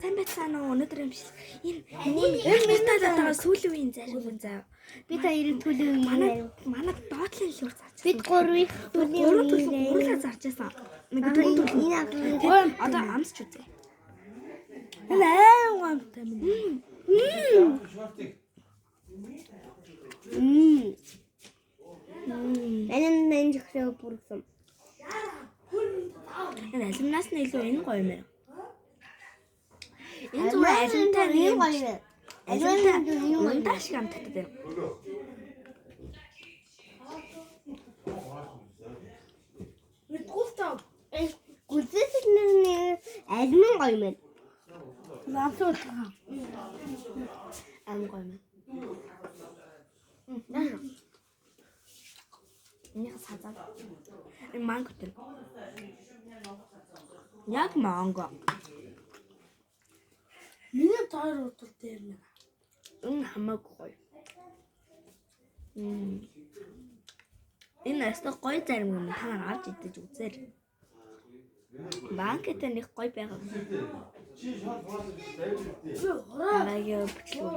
сайн байцгаана уу? Өнөөдөр юм шиг энэ талаатаа сүүлийн үеийн зайшгүй заа. Бид хоёрын төлөв Манай доотлын шүүр зарч. бид гурвын төлөв гурлаа зарч байсан. Энэ одоо амсч үзье. Энэ амтай минь. Энэ жихрээ бүрсэн. Энэ алимнаас нь илүү энэ гоё юм. Энэ зүгээр алимтай нэг гоё. Алимтай унтаа шиг амттай байна. Мэдгүйтэй. Гүзэсний алимын гоё юм. Наасууд ам гоё юм. Энэ сазаа. Энэ манготой. Яг манго. Миний таар утал дээр нэ. Энэ хамаагүй гоё. Энэ астай гоё зарим юм та нар авч идэж үзээр. Банкетэ нэг гоё байгаа. Арайгаа бичлээ.